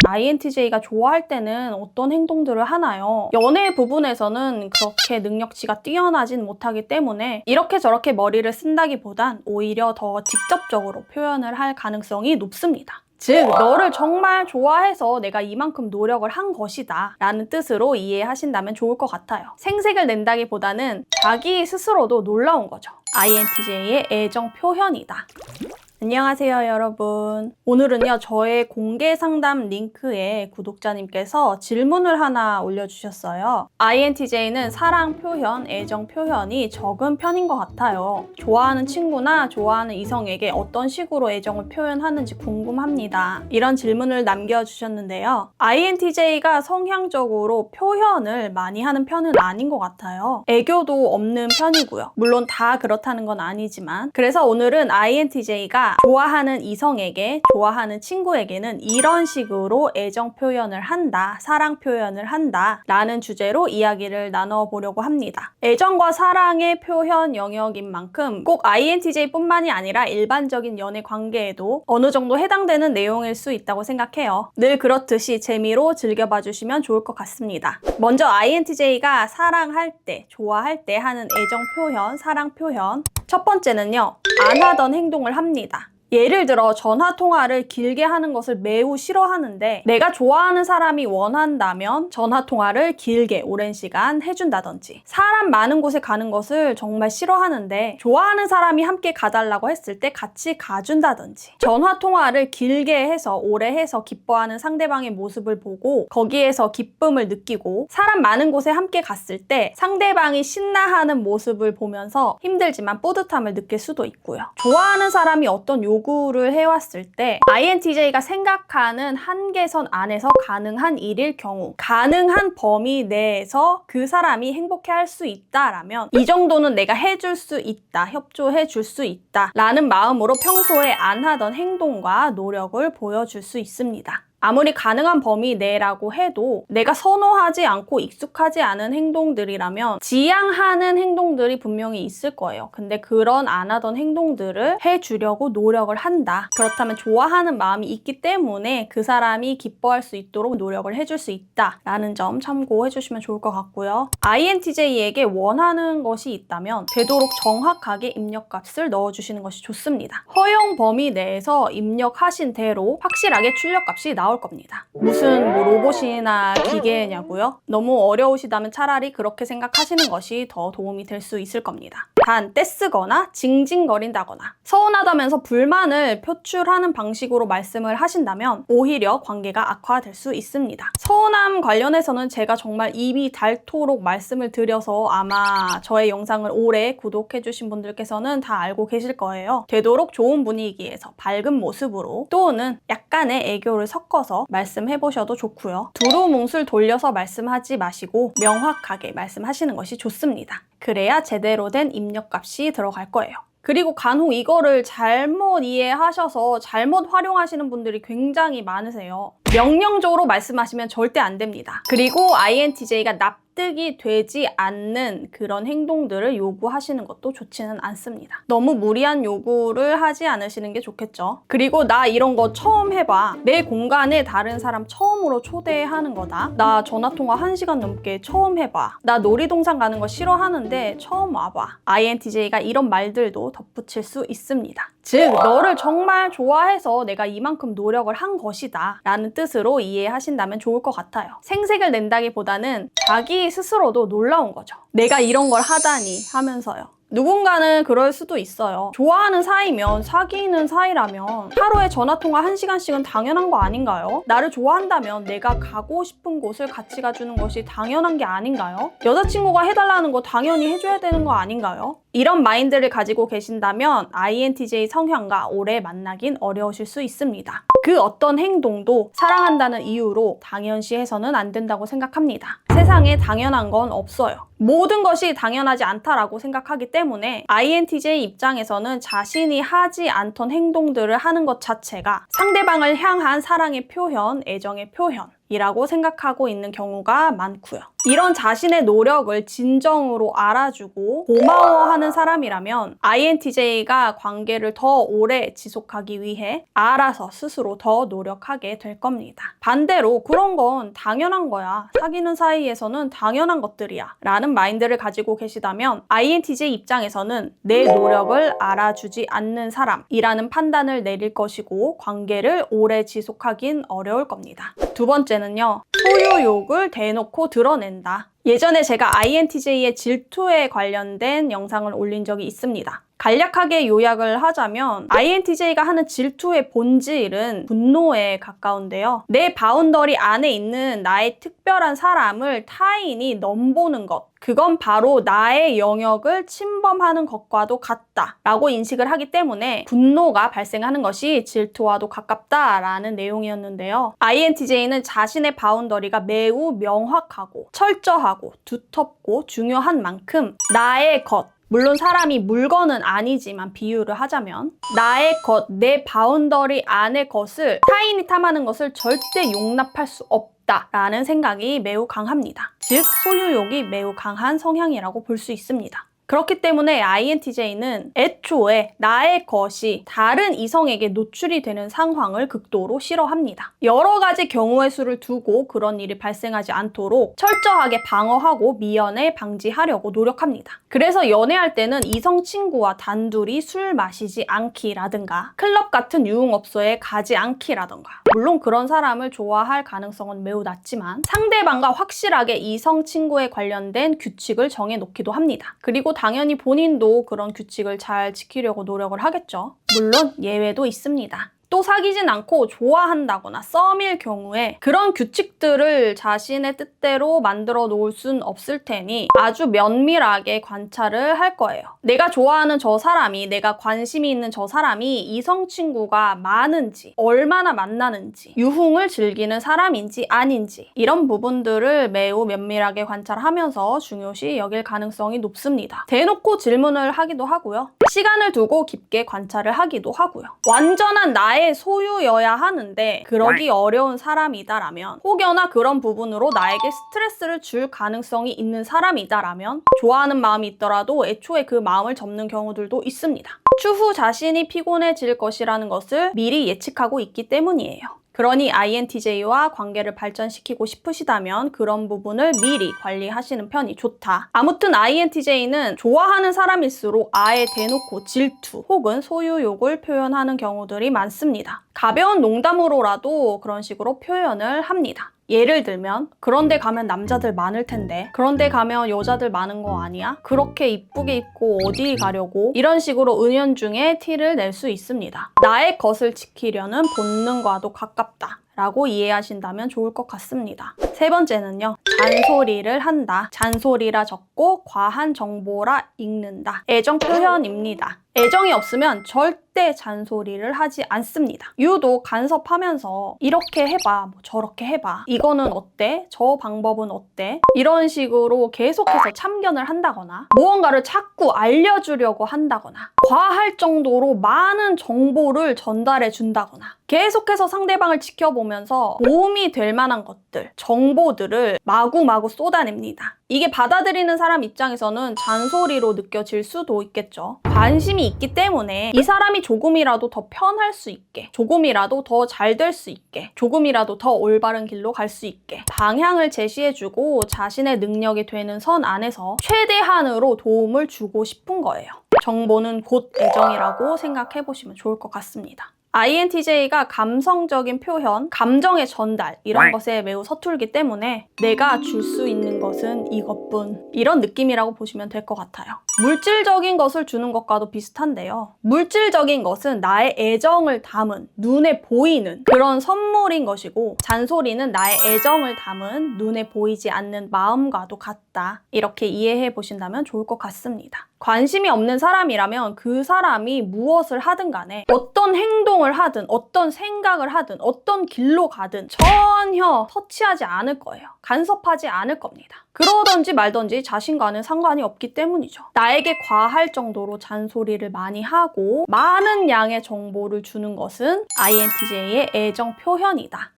INTJ가 좋아할 때는 어떤 행동들을 하나요? 연애 부분에서는 그렇게 능력치가 뛰어나진 못하기 때문에 이렇게 저렇게 머리를 쓴다기보단 오히려 더 직접적으로 표현을 할 가능성이 높습니다. 즉, 너를 정말 좋아해서 내가 이만큼 노력을 한 것이다 라는 뜻으로 이해하신다면 좋을 것 같아요. 생색을 낸다기보다는 자기 스스로도 놀라운 거죠. INTJ의 애정 표현이다. 안녕하세요, 여러분. 오늘은요, 저의 공개 상담 링크에 구독자님께서 질문을 하나 올려주셨어요. INTJ는 사랑 표현, 애정 표현이 적은 편인 것 같아요. 좋아하는 친구나 좋아하는 이성에게 어떤 식으로 애정을 표현하는지 궁금합니다. 이런 질문을 남겨주셨는데요. INTJ가 성향적으로 표현을 많이 하는 편은 아닌 것 같아요. 애교도 없는 편이고요. 물론 다 그렇다는 건 아니지만. 그래서 오늘은 INTJ가 좋아하는 이성에게, 좋아하는 친구에게는 이런 식으로 애정 표현을 한다, 사랑 표현을 한다 라는 주제로 이야기를 나눠보려고 합니다. 애정과 사랑의 표현 영역인 만큼 꼭 INTJ뿐만이 아니라 일반적인 연애 관계에도 어느 정도 해당되는 내용일 수 있다고 생각해요. 늘 그렇듯이 재미로 즐겨봐 주시면 좋을 것 같습니다. 먼저 INTJ가 사랑할 때, 좋아할 때 하는 애정 표현, 사랑 표현. 첫 번째는요, 안 하던 행동을 합니다. 예를 들어 전화통화를 길게 하는 것을 매우 싫어하는데 내가 좋아하는 사람이 원한다면 전화통화를 길게 오랜 시간 해준다든지, 사람 많은 곳에 가는 것을 정말 싫어하는데 좋아하는 사람이 함께 가달라고 했을 때 같이 가준다든지, 전화통화를 길게 해서 오래 해서 기뻐하는 상대방의 모습을 보고 거기에서 기쁨을 느끼고, 사람 많은 곳에 함께 갔을 때 상대방이 신나하는 모습을 보면서 힘들지만 뿌듯함을 느낄 수도 있고요. 좋아하는 사람이 어떤 요구를 해왔을 때 INTJ가 생각하는 한계선 안에서 가능한 일일 경우, 가능한 범위 내에서 그 사람이 행복해할 수 있다라면 이 정도는 내가 해줄 수 있다, 협조해 줄 수 있다 라는 마음으로 평소에 안 하던 행동과 노력을 보여줄 수 있습니다. 아무리 가능한 범위 내라고 해도 내가 선호하지 않고 익숙하지 않은 행동들이라면 지양하는 행동들이 분명히 있을 거예요. 근데 그런 안 하던 행동들을 해주려고 노력을 한다. 그렇다면 좋아하는 마음이 있기 때문에 그 사람이 기뻐할 수 있도록 노력을 해줄 수 있다라는 점 참고해 주시면 좋을 것 같고요. INTJ에게 원하는 것이 있다면 되도록 정확하게 입력값을 넣어주시는 것이 좋습니다. 허용 범위 내에서 입력하신 대로 확실하게 출력값이 나올 겁니다. 무슨 로봇이나 기계냐고요? 너무 어려우시다면 차라리 그렇게 생각하시는 것이 더 도움이 될 수 있을 겁니다. 단 떼쓰거나 징징거린다거나 서운하다면서 불만을 표출하는 방식으로 말씀을 하신다면 오히려 관계가 악화될 수 있습니다. 서운함 관련해서는 제가 정말 입이 닳도록 말씀을 드려서 아마 저의 영상을 오래 구독해 주신 분들께서는 다 알고 계실 거예요. 되도록 좋은 분위기에서 밝은 모습으로, 또는 약간의 애교를 섞어서 말씀해 보셔도 좋고요. 두루뭉술 돌려서 말씀하지 마시고 명확하게 말씀하시는 것이 좋습니다. 그래야 제대로 된 입력값이 들어갈 거예요. 그리고 간혹 이거를 잘못 이해하셔서 잘못 활용하시는 분들이 굉장히 많으세요. 명령적으로 말씀하시면 절대 안 됩니다. 그리고 INTJ가 납득이 되지 않는 그런 행동들을 요구하시는 것도 좋지는 않습니다. 너무 무리한 요구를 하지 않으시는 게 좋겠죠. 그리고 나 이런 거 처음 해봐. 내 공간에 다른 사람 처음으로 초대하는 거다. 나 전화통화 1시간 넘게 처음 해봐. 나 놀이동산 가는 거 싫어하는데 처음 와봐. INTJ가 이런 말들도 덧붙일 수 있습니다. 즉, 너를 정말 좋아해서 내가 이만큼 노력을 한 것이다 라는 뜻으로 이해하신다면 좋을 것 같아요. 생색을 낸다기보다는 자기 스스로도 놀라운 거죠. 내가 이런 걸 하다니 하면서요. 누군가는 그럴 수도 있어요. 좋아하는 사이면, 사귀는 사이라면 하루에 전화통화 1시간씩은 당연한 거 아닌가요? 나를 좋아한다면 내가 가고 싶은 곳을 같이 가주는 것이 당연한 게 아닌가요? 여자친구가 해달라는 거 당연히 해줘야 되는 거 아닌가요? 이런 마인드를 가지고 계신다면 INTJ 성향과 오래 만나긴 어려우실 수 있습니다. 그 어떤 행동도 사랑한다는 이유로 당연시해서는 안 된다고 생각합니다. 세 세상에 당연한 건 없어요. 모든 것이 당연하지 않다라고 생각하기 때문에 INTJ 입장에서는 자신이 하지 않던 행동들을 하는 것 자체가 상대방을 향한 사랑의 표현, 애정의 표현이라고 생각하고 있는 경우가 많고요. 이런 자신의 노력을 진정으로 알아주고 고마워하는 사람이라면 INTJ가 관계를 더 오래 지속하기 위해 알아서 스스로 더 노력하게 될 겁니다. 반대로 그런 건 당연한 거야. 사귀는 사이에서는 당연한 것들이야. 라는 마인드를 가지고 계시다면 INTJ 입장에서는 내 노력을 알아주지 않는 사람이라는 판단을 내릴 것이고 관계를 오래 지속하긴 어려울 겁니다. 두 번째는요. 소유욕을 대놓고 드러낸다. 예전에 제가 INTJ의 질투에 관련된 영상을 올린 적이 있습니다. 간략하게 요약을 하자면 INTJ가 하는 질투의 본질은 분노에 가까운데요. 내 바운더리 안에 있는 나의 특별한 사람을 타인이 넘보는 것, 그건 바로 나의 영역을 침범하는 것과도 같다라고 인식을 하기 때문에 분노가 발생하는 것이 질투와도 가깝다라는 내용이었는데요. INTJ는 자신의 바운더리가 매우 명확하고 철저하고 두텁고 중요한 만큼 나의 것, 물론 사람이 물건은 아니지만 비유를 하자면 나의 것, 내 바운더리 안의 것을 타인이 탐하는 것을 절대 용납할 수 없다라는 생각이 매우 강합니다. 즉, 소유욕이 매우 강한 성향이라고 볼 수 있습니다. 그렇기 때문에 INTJ는 애초에 나의 것이 다른 이성에게 노출이 되는 상황을 극도로 싫어합니다. 여러 가지 경우의 수를 두고 그런 일이 발생하지 않도록 철저하게 방어하고 미연에 방지하려고 노력합니다. 그래서 연애할 때는 이성 친구와 단둘이 술 마시지 않기라든가 클럽 같은 유흥업소에 가지 않기라든가, 물론 그런 사람을 좋아할 가능성은 매우 낮지만 상대방과 확실하게 이성 친구에 관련된 규칙을 정해놓기도 합니다. 그리고 당연히 본인도 그런 규칙을 잘 지키려고 노력을 하겠죠. 물론 예외도 있습니다. 또 사귀진 않고 좋아한다거나 썸일 경우에 그런 규칙들을 자신의 뜻대로 만들어 놓을 순 없을 테니 아주 면밀하게 관찰을 할 거예요. 내가 좋아하는 저 사람이, 내가 관심이 있는 저 사람이 이성 친구가 많은지, 얼마나 만나는지, 유흥을 즐기는 사람인지 아닌지, 이런 부분들을 매우 면밀하게 관찰하면서 중요시 여길 가능성이 높습니다. 대놓고 질문을 하기도 하고요. 시간을 두고 깊게 관찰을 하기도 하고요. 완전한 나의 소유여야 하는데 그러기 어려운 사람이다라면, 혹여나 그런 부분으로 나에게 스트레스를 줄 가능성이 있는 사람이다라면 좋아하는 마음이 있더라도 애초에 그 마음을 접는 경우들도 있습니다. 추후 자신이 피곤해질 것이라는 것을 미리 예측하고 있기 때문이에요. 그러니 INTJ와 관계를 발전시키고 싶으시다면 그런 부분을 미리 관리하시는 편이 좋다. 아무튼 INTJ는 좋아하는 사람일수록 아예 대놓고 질투 혹은 소유욕을 표현하는 경우들이 많습니다. 가벼운 농담으로라도 그런 식으로 표현을 합니다. 예를 들면, 그런데 가면 남자들 많을 텐데, 그런데 가면 여자들 많은 거 아니야? 그렇게 이쁘게 입고 어디 가려고? 이런 식으로 은연중에 티를 낼 수 있습니다. 나의 것을 지키려는 본능과도 가깝다 라고 이해하신다면 좋을 것 같습니다. 세 번째는요. 잔소리를 한다. 잔소리라 적고 과한 정보라 읽는다. 애정 표현입니다. 애정이 없으면 절대 잔소리를 하지 않습니다. 유독 간섭하면서 이렇게 해봐, 뭐 저렇게 해봐, 이거는 어때? 저 방법은 어때? 이런 식으로 계속해서 참견을 한다거나 무언가를 자꾸 알려주려고 한다거나 과할 정도로 많은 정보를 전달해 준다거나 계속해서 상대방을 지켜보면서 도움이 될 만한 것들, 정보들을 마구마구 쏟아냅니다. 이게 받아들이는 사람 입장에서는 잔소리로 느껴질 수도 있겠죠. 관심이 있기 때문에 이 사람이 조금이라도 더 편할 수 있게, 조금이라도 더 잘 될 수 있게, 조금이라도 더 올바른 길로 갈 수 있게 방향을 제시해주고 자신의 능력이 되는 선 안에서 최대한으로 도움을 주고 싶은 거예요. 정보는 곧 애정이라고 생각해보시면 좋을 것 같습니다. INTJ가 감성적인 표현, 감정의 전달 이런 것에 매우 서툴기 때문에 내가 줄 수 있는 것은 이것뿐, 이런 느낌이라고 보시면 될 것 같아요. 물질적인 것을 주는 것과도 비슷한데요. 물질적인 것은 나의 애정을 담은, 눈에 보이는 그런 선물인 것이고, 잔소리는 나의 애정을 담은 눈에 보이지 않는 마음과도 같다 없다. 이렇게 이해해 보신다면 좋을 것 같습니다. 관심이 없는 사람이라면 그 사람이 무엇을 하든 간에 어떤 행동을 하든 어떤 생각을 하든 어떤 길로 가든 전혀 터치하지 않을 거예요. 간섭하지 않을 겁니다. 그러던지 말던지 자신과는 상관이 없기 때문이죠. 나에게 과할 정도로 잔소리를 많이 하고 많은 양의 정보를 주는 것은 INTJ의 애정 표현이다.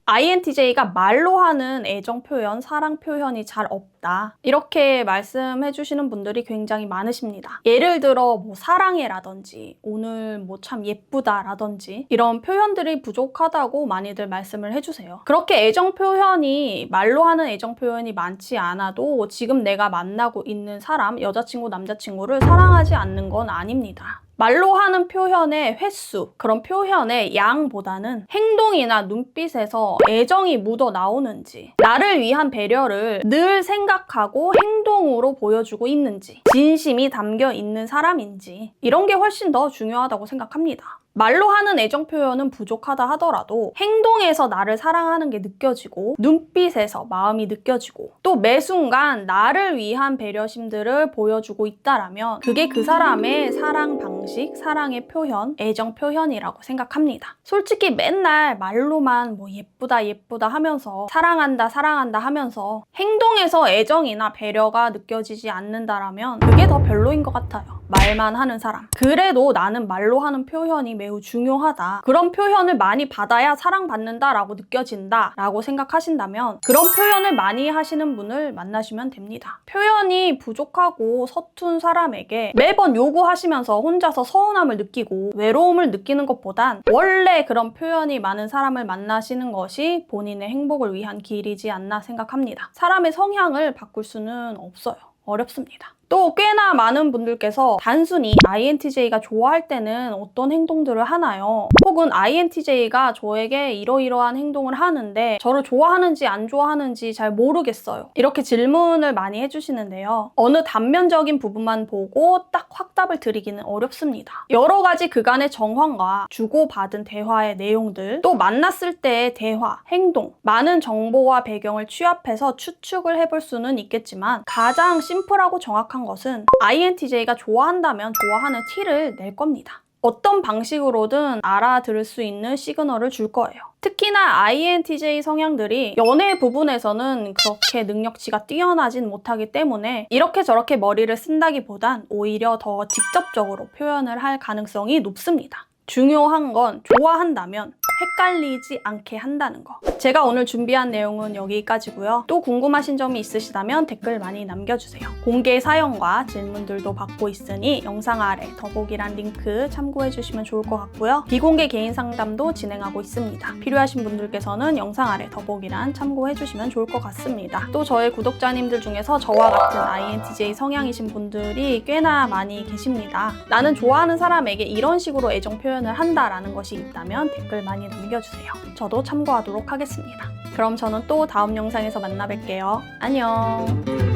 INTJ가 말로 하는 애정 표현, 사랑 표현이 잘 없다. 이렇게 말씀해 주시는 분들이 굉장히 많으십니다. 예를 들어 사랑해라든지 오늘 참 예쁘다라든지 이런 표현들이 부족하다고 많이들 말씀을 해주세요. 그렇게 애정 표현이 말로 하는 애정 표현이 많지 않아도 지금 내가 만나고 있는 사람, 여자친구, 남자친구를 사랑하지 않는 건 아닙니다. 말로 하는 표현의 횟수, 그런 표현의 양보다는 행동이나 눈빛에서 애정이 묻어 나오는지, 나를 위한 배려를 늘 생각하고 행동으로 보여주고 있는지, 진심이 담겨 있는 사람인지, 이런 게 훨씬 더 중요하다고 생각합니다. 말로 하는 애정 표현은 부족하다 하더라도 행동에서 나를 사랑하는 게 느껴지고 눈빛에서 마음이 느껴지고 또 매 순간 나를 위한 배려심들을 보여주고 있다라면 그게 그 사람의 사랑 방식, 사랑의 표현, 애정 표현이라고 생각합니다. 솔직히 맨날 말로만 예쁘다 예쁘다 하면서 사랑한다 사랑한다 하면서 행동에서 애정이나 배려가 느껴지지 않는다라면 그게 더 별로인 것 같아요. 말만 하는 사람. 그래도 나는 말로 하는 표현이 매우 중요하다. 그런 표현을 많이 받아야 사랑받는다라고 느껴진다라고 생각하신다면 그런 표현을 많이 하시는 분을 만나시면 됩니다. 표현이 부족하고 서툰 사람에게 매번 요구하시면서 혼자서 서운함을 느끼고 외로움을 느끼는 것보단 원래 그런 표현이 많은 사람을 만나시는 것이 본인의 행복을 위한 길이지 않나 생각합니다. 사람의 성향을 바꿀 수는 없어요. 어렵습니다. 또 꽤나 많은 분들께서 단순히 INTJ가 좋아할 때는 어떤 행동들을 하나요? 혹은 INTJ가 저에게 이러이러한 행동을 하는데 저를 좋아하는지 안 좋아하는지 잘 모르겠어요. 이렇게 질문을 많이 해주시는데요. 어느 단면적인 부분만 보고 딱 확답을 드리기는 어렵습니다. 여러 가지 그간의 정황과 주고받은 대화의 내용들, 또 만났을 때의 대화, 행동, 많은 정보와 배경을 취합해서 추측을 해볼 수는 있겠지만 가장 심플하고 정확한 것은 INTJ가 좋아한다면 좋아하는 티를 낼 겁니다. 어떤 방식으로든 알아들을 수 있는 시그널을 줄 거예요. 특히나 INTJ 성향들이 연애 부분에서는 그렇게 능력치가 뛰어나진 못하기 때문에 이렇게 저렇게 머리를 쓴다기보단 오히려 더 직접적으로 표현을 할 가능성이 높습니다. 중요한 건 좋아한다면 헷갈리지 않게 한다는 거. 제가 오늘 준비한 내용은 여기까지고요. 또 궁금하신 점이 있으시다면 댓글 많이 남겨주세요. 공개 사연과 질문들도 받고 있으니 영상 아래 더보기란 링크 참고해주시면 좋을 것 같고요. 비공개 개인 상담도 진행하고 있습니다. 필요하신 분들께서는 영상 아래 더보기란 참고해주시면 좋을 것 같습니다. 또 저의 구독자님들 중에서 저와 같은 INTJ 성향이신 분들이 꽤나 많이 계십니다. 나는 좋아하는 사람에게 이런 식으로 애정 표현을 한다라는 것이 있다면 댓글 많이 남겨주세요. 저도 참고하도록 하겠습니다. 그럼 저는 또 다음 영상에서 만나 뵐게요. 안녕.